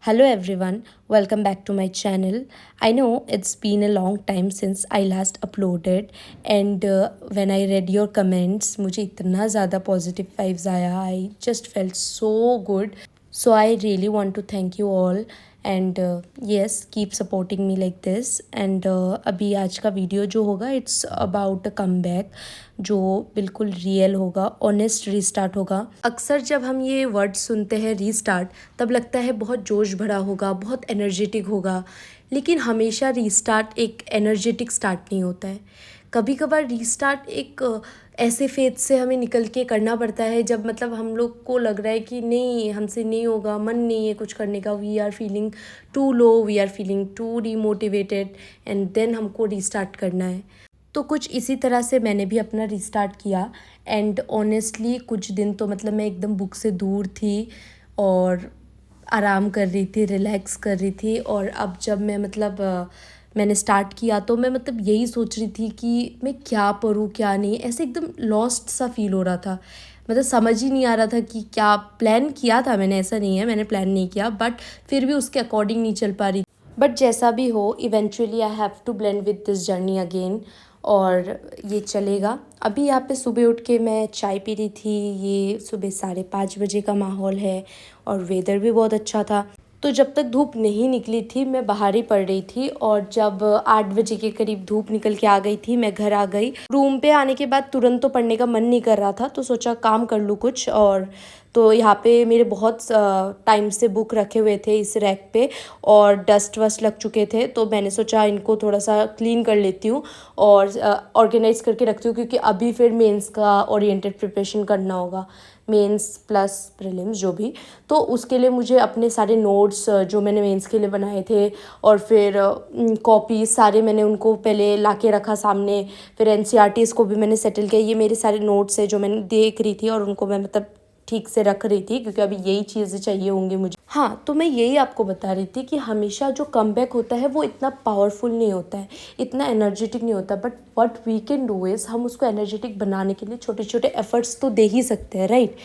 Hello everyone, welcome back to my channel. I know it's been a long time since I last uploaded and when I read your comments मुझे इतना ज़्यादा positive vibes आया. I just felt so good. So I really want to thank you all and yes, keep supporting me like this. And अभी आज का video जो होगा it's about a comeback जो बिल्कुल रियल होगा, ऑनेस्ट रीस्टार्ट होगा. अक्सर जब हम ये वर्ड सुनते हैं रीस्टार्ट तब लगता है बहुत जोश भरा होगा, बहुत एनर्जेटिक होगा, लेकिन हमेशा रीस्टार्ट एक एनर्जेटिक स्टार्ट नहीं होता है. कभी कभार रीस्टार्ट एक ऐसे फेज से हमें निकल के करना पड़ता है जब मतलब हम लोग को लग रहा है कि नहीं, हमसे नहीं होगा, मन नहीं है कुछ करने का, we are feeling too low, we are feeling too demotivated and then हमको रीस्टार्ट करना है. तो कुछ इसी तरह से मैंने भी अपना रीस्टार्ट किया एंड ऑनेस्टली कुछ दिन तो मतलब मैं एकदम बुक से दूर थी और आराम कर रही थी, रिलैक्स कर रही थी. और अब जब मैं मतलब मैंने स्टार्ट किया तो मैं मतलब यही सोच रही थी कि मैं क्या पढूं क्या नहीं, ऐसे एकदम लॉस्ट सा फील हो रहा था. मतलब समझ ही नहीं आ रहा था कि क्या. प्लान किया था मैंने, ऐसा नहीं है मैंने प्लान नहीं किया, बट फिर भी उसके अकॉर्डिंग नहीं चल पा रही. बट जैसा भी हो eventually I have to blend with this journey again और ये चलेगा. अभी यहाँ पे सुबह उठ के मैं चाय पी रही थी. ये सुबह 5:30 बजे का माहौल है और वेदर भी बहुत अच्छा था. तो जब तक धूप नहीं निकली थी मैं बाहर ही पड़ रही थी और जब 8 बजे के करीब धूप निकल के आ गई थी, मैं घर आ गई. रूम पे आने के बाद तुरंत तो पढ़ने का मन नहीं कर रहा था तो सोचा काम कर लूँ कुछ. और तो यहाँ पे मेरे बहुत टाइम से बुक रखे हुए थे इस रैक पे और डस्ट वस्ट लग चुके थे, तो मैंने सोचा इनको थोड़ा सा क्लीन कर लेती हूँ और ऑर्गेनाइज करके रखती हूँ क्योंकि अभी फिर मेंस का ओरिएंटेड प्रिपरेशन करना होगा, मेंस प्लस प्रीलिम्स जो भी. तो उसके लिए मुझे अपने सारे नोट्स जो मैंने मेंस के लिए बनाए थे और फिर कॉपीज सारे मैंने उनको पहले ला के रखा सामने. फिर एनसीईआरटीज़ को भी मैंने सेटल किया. ये मेरे सारे नोट्स है जो मैंने देख रही थी और उनको मैं मतलब ठीक से रख रही थी क्योंकि अभी यही चीज़ें चाहिए होंगी मुझे. हाँ, तो मैं यही आपको बता रही थी कि हमेशा जो कमबैक होता है वो इतना पावरफुल नहीं होता है, इतना एनर्जेटिक नहीं होता. But what we can do is हम उसको एनर्जेटिक बनाने के लिए छोटे छोटे एफर्ट्स तो दे ही सकते हैं, राइट.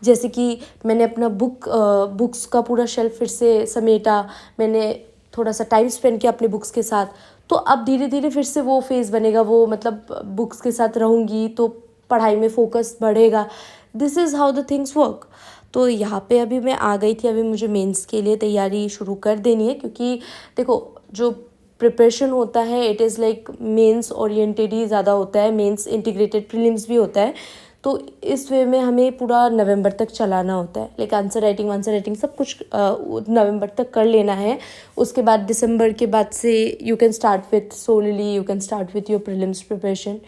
जैसे कि मैंने अपना बुक्स का पूरा शेल्फ फिर से समेटा, मैंने थोड़ा सा टाइम स्पेंड किया अपने बुक्स के साथ. तो अब धीरे धीरे फिर से वो फेज़ बनेगा, वो मतलब बुक्स के साथ रहूँगी तो पढ़ाई में फोकस बढ़ेगा. This is how the things work. तो यहाँ पे अभी मैं आ गई थी. अभी मुझे मेंस के लिए तैयारी शुरू कर देनी है क्योंकि देखो जो प्रिपरेशन होता है it is like mains oriented ही ज़्यादा होता है, मेंस इंटीग्रेटेड प्रीलिम्स भी होता है. तो इस वे में हमें पूरा नवंबर तक चलाना होता है, लाइक आंसर राइटिंग सब कुछ नवंबर तक कर लेना है. उसके बाद दिसंबर के बाद से you can start with solely, you can start with your prelims preparation.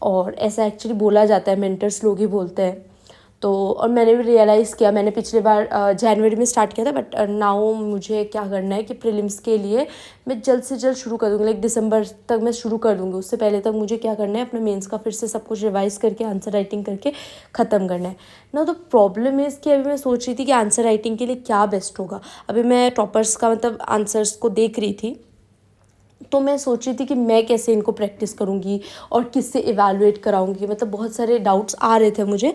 और ऐसा एक्चुअली बोला जाता है, मेंटर्स लोग ही बोलते हैं. तो और मैंने भी रियलाइज़ किया, मैंने पिछले बार जनवरी में स्टार्ट किया था बट नाउ मुझे क्या करना है कि प्रीलिम्स के लिए मैं जल्द से जल्द शुरू कर दूँगी, लाइक दिसंबर तक मैं शुरू कर दूँगी. उससे पहले तक मुझे क्या करना है, अपने मेंस का फिर से सब कुछ रिवाइज़ करके आंसर राइटिंग करके ख़त्म करना है ना. तो प्रॉब्लम इज़ कि अभी मैं सोच रही थी कि आंसर राइटिंग के लिए क्या बेस्ट होगा. अभी मैं टॉपर्स का मतलब आंसर्स को देख रही थी तो मैं सोच रही थी कि मैं कैसे इनको प्रैक्टिस करूँगी और किससे इवैल्यूएट कराऊँगी, मतलब बहुत सारे डाउट्स आ रहे थे मुझे.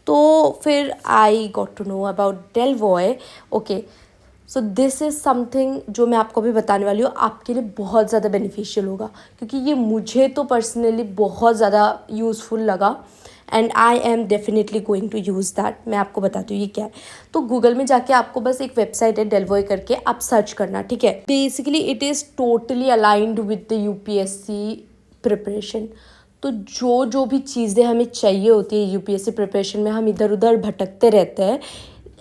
तो फिर I got to know about डेलवॉय. Okay, so this is something जो मैं आपको भी बताने वाली हूँ, आपके लिए बहुत ज़्यादा बेनिफिशियल होगा क्योंकि ये मुझे तो पर्सनली बहुत ज़्यादा यूज़फुल लगा and I am definitely going to use that. मैं आपको बताती हूँ ये क्या है. तो गूगल में जाके आपको बस एक वेबसाइट है डेलवॉय करके, आप सर्च करना, ठीक है. Basically it is totally aligned with the UPSC preparation. तो जो जो भी चीज़ें हमें चाहिए होती है यूपीएससी प्रिपरेशन में, हम इधर उधर भटकते रहते हैं,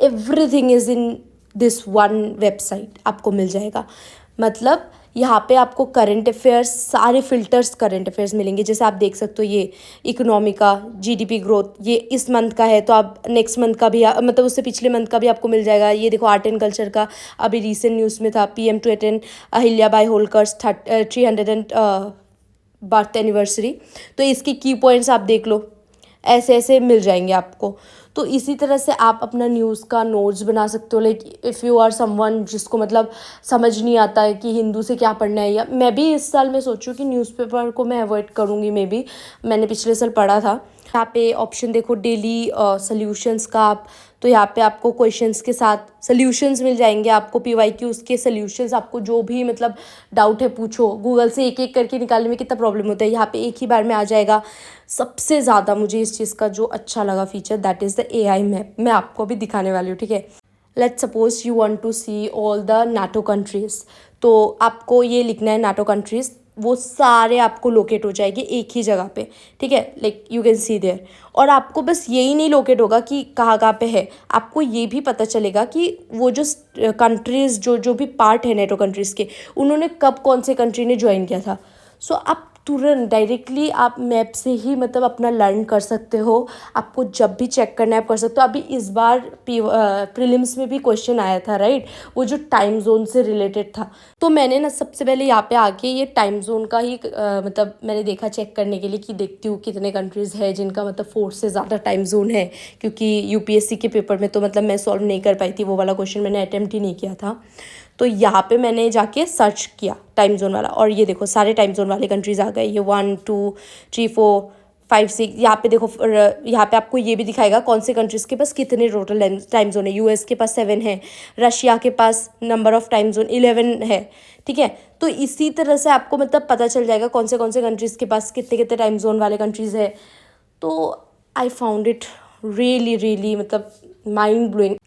everything is in this one website. आपको मिल जाएगा. मतलब यहाँ पे आपको करंट अफेयर्स, सारे फिल्टर्स करंट अफेयर्स मिलेंगे. जैसे आप देख सकते हो ये इकोनॉमी का, जीडीपी ग्रोथ ये इस मंथ का है तो आप नेक्स्ट मंथ का भी मतलब उससे पिछले मंथ का भी आपको मिल जाएगा. ये देखो आर्ट एंड कल्चर का अभी रिसेंट न्यूज़ में था, PM to attend Ahilya Bai Holkars 300 birth anniversary. तो इसके की पॉइंट्स आप देख लो, ऐसे ऐसे मिल जाएंगे आपको. तो इसी तरह से आप अपना न्यूज़ का नोट्स बना सकते हो. Like if you are someone जिसको मतलब समझ नहीं आता है कि हिंदू से क्या पढ़ना है, या मैं भी इस साल मैं सोचूं कि न्यूज़पेपर को मैं अवॉइड करूँगी. मे बी मैंने पिछले साल पढ़ा था. यहाँ पे ऑप्शन देखो डेली सॉल्यूशंस का आप, तो यहाँ पे आपको क्वेश्चंस के साथ सॉल्यूशंस मिल जाएंगे, आपको PYQs के सॉल्यूशंस, आपको जो भी मतलब डाउट है पूछो, गूगल से एक एक करके निकालने में कितना प्रॉब्लम होता है, यहाँ पे एक ही बार में आ जाएगा। सबसे ज़्यादा मुझे इस चीज़ का जो अच्छा लगा feature, that is the AI map. मैं आपको अभी दिखाने वाली हूँ, ठीक है। Let's suppose you want to see all the NATO countries, तो आपको ये लिखना है नाटो कंट्रीज़, वो सारे आपको लोकेट हो जाएंगे एक ही जगह पे, ठीक है, like you can see there. और आपको बस यही नहीं लोकेट होगा कि कहाँ कहाँ पे है, आपको ये भी पता चलेगा कि वो जो कंट्रीज़ जो जो भी पार्ट है नेटो कंट्रीज़ के, उन्होंने कब कौन से कंट्री ने ज्वाइन किया था। सो आप तुरंत डायरेक्टली आप मैप से ही मतलब अपना लर्न कर सकते हो। आपको जब भी चेक करना है आप कर सकते हो। अभी इस बार प्रीलिम्स में भी क्वेश्चन आया था, राइट, वो जो टाइम जोन से रिलेटेड था। तो मैंने ना सबसे पहले यहाँ पे आके ये टाइम जोन का ही मतलब मैंने देखा चेक करने के लिए कि देखती हूँ कितने कंट्रीज़ है जिनका मतलब 4 से ज़्यादा टाइम जोन है, क्योंकि UPSC के पेपर में तो मतलब मैं सॉल्व नहीं कर पाई थी, वो वाला क्वेश्चन मैंने अटैम्प्ट ही नहीं किया था। तो यहाँ पे मैंने जाके सर्च किया टाइम जोन वाला, और ये देखो सारे टाइम जोन वाले कंट्रीज़ आ गए, ये 1 2 3 4 5 6। यहाँ पे देखो, यहाँ पे आपको ये भी दिखाएगा कौन से कंट्रीज़ के पास कितने टोटल टाइम जोन है। US के पास 7 है, रशिया के पास नंबर ऑफ टाइम जोन 11 है, ठीक है। तो इसी तरह से आपको मतलब पता चल जाएगा कौन से कंट्रीज़ के पास कितने कितने टाइम जोन वाले कंट्रीज़ है। तो I found it really really मतलब माइंड ब्लोइंग।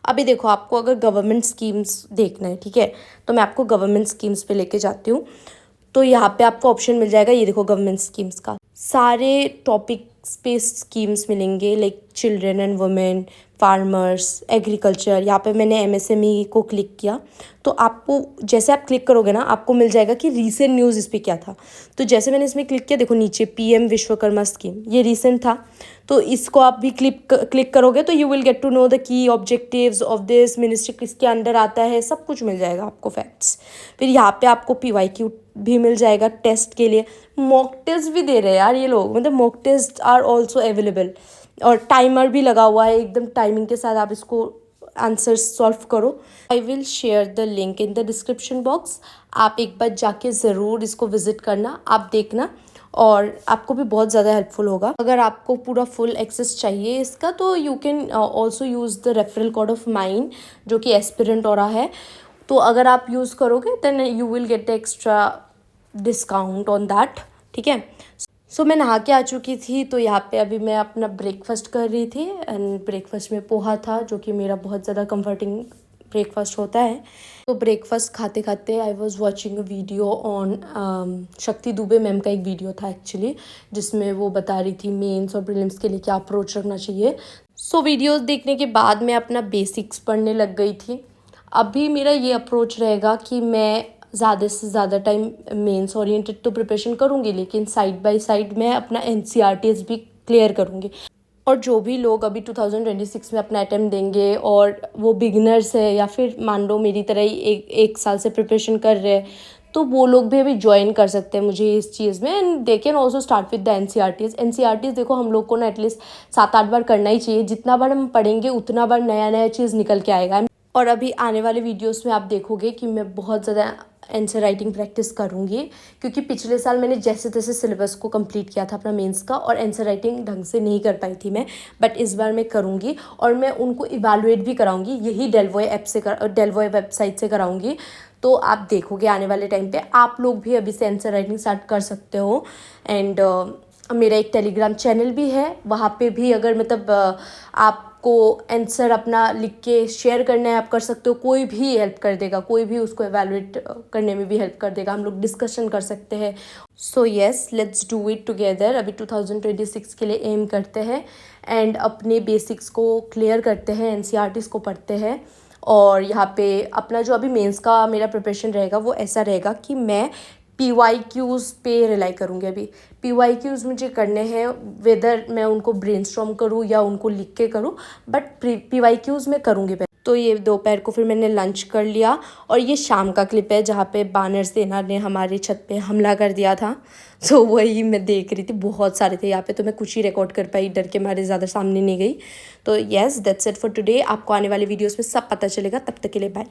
अभी देखो, आपको अगर गवर्नमेंट स्कीम्स देखना है, ठीक है, तो मैं आपको गवर्नमेंट स्कीम्स पे लेके जाती हूँ। तो यहाँ पे आपको ऑप्शन मिल जाएगा, ये देखो गवर्नमेंट स्कीम्स का सारे टॉपिक्स पे स्कीम्स मिलेंगे, like children and women, farmers, agriculture. यहाँ पे मैंने MSME को क्लिक किया, तो आपको जैसे आप क्लिक करोगे ना, आपको मिल जाएगा कि रीसेंट न्यूज़ इस पर क्या था। तो जैसे मैंने इसमें क्लिक किया, देखो नीचे PM विश्वकर्मा स्कीम, ये रीसेंट था। तो इसको आप भी क्लिक करोगे तो you will get to know the key objectives of this ministry, किसके अंडर आता है, सब कुछ मिल जाएगा आपको फैक्ट्स। फिर यहाँ पे आपको PYQ भी मिल जाएगा टेस्ट के लिए। मॉक टेस्ट भी दे रहे हैं यार ये लोग, मतलब mock test are also available, और टाइमर भी लगा हुआ है, एकदम टाइमिंग के साथ आप इसको आंसर्स सॉल्व करो। I will share the link in the description box, आप एक बार जाके ज़रूर इसको विजिट करना, आप देखना, और आपको भी बहुत ज़्यादा हेल्पफुल होगा। अगर आपको पूरा फुल एक्सेस चाहिए इसका, तो you can also use the referral code of mine, जो कि एस्पिरेंट हो रहा है। तो अगर आप यूज़ करोगे then you will get the extra discount on that, ठीक है। सो मैं नहा के आ चुकी थी, तो यहाँ पे अभी मैं अपना ब्रेकफास्ट कर रही थी, एंड ब्रेकफास्ट में पोहा था, जो कि मेरा बहुत ज़्यादा कंफर्टिंग ब्रेकफास्ट होता है। तो ब्रेकफास्ट खाते खाते I was watching a video on शक्ति दुबे मैम का एक वीडियो था एक्चुअली, जिसमें वो बता रही थी मेंस और प्रीलिम्स के लिए क्या अप्रोच रखना चाहिए। सो वीडियोस देखने के बाद मैं अपना बेसिक्स पढ़ने लग गई थी। अभी मेरा ये अप्रोच रहेगा कि मैं ज़्यादा से ज़्यादा टाइम मेंस ओरिएंटेड तो प्रिपरेशन करूँगी, लेकिन साइड बाय साइड मैं अपना NCERTs भी क्लियर करूँगी। और जो भी लोग अभी 2026 में अपना अटेम्प्ट देंगे और वो बिगिनर्स है, या फिर मान लो मेरी तरह ही एक साल से प्रिपरेशन कर रहे हैं, तो वो लोग भी अभी ज्वाइन कर सकते हैं मुझे इस चीज़ में, and they can also start with the NCERTs। देखो हम लोग को ना एटलीस्ट 7-8 बार करना ही चाहिए, जितना बार हम पढ़ेंगे उतना बार नया नया चीज़ निकल के आएगा। और अभी आने वाले वीडियोस में आप देखोगे कि मैं बहुत ज़्यादा आंसर राइटिंग प्रैक्टिस करूँगी, क्योंकि पिछले साल मैंने जैसे तैसे सिलेबस को कंप्लीट किया था अपना मेंस का, और आंसर राइटिंग ढंग से नहीं कर पाई थी मैं, बट इस बार मैं करूँगी, और मैं उनको इवैल्यूएट भी कराऊँगी, यही डेलवॉय वेबसाइट से कराऊँगी। तो आप देखोगे आने वाले टाइम पे आप लोग भी अभी से आंसर राइटिंग स्टार्ट कर सकते हो। एंड मेरा एक टेलीग्राम चैनल भी है, वहाँ पे भी अगर मतलब आपको आंसर अपना लिख के शेयर करना है, आप कर सकते हो, कोई भी हेल्प कर देगा, कोई भी उसको एवेलुएट करने में भी हेल्प कर देगा, हम लोग डिस्कशन कर सकते हैं। So yes, let's do it together. अभी 2026 के लिए एम करते हैं, एंड अपने बेसिक्स को क्लियर करते हैं, NCERTs को पढ़ते हैं। और यहाँ पे अपना जो अभी मेंस का मेरा प्रिपरेशन रहेगा वो ऐसा रहेगा कि मैं PYQs पे रिलाई करूँगी। अभी PYQs मुझे करने हैं, वेदर मैं उनको ब्रेनस्टॉर्म करूँ या उनको लिख के करूँ, बट PYQs मैं करूँगी। तो ये दोपहर को फिर मैंने लंच कर लिया, और ये शाम का क्लिप है जहाँ पे बानर सेना ने हमारे छत पे हमला कर दिया था। तो वही मैं देख रही थी, बहुत सारे थे यहाँ पे, तो मैं कुछ ही रिकॉर्ड कर पाई, डर के मारे ज़्यादा सामने नहीं गई। तो yes, that's it for today. आपको आने वाले वीडियोस में सब पता चलेगा, तब तक के लिए बाय।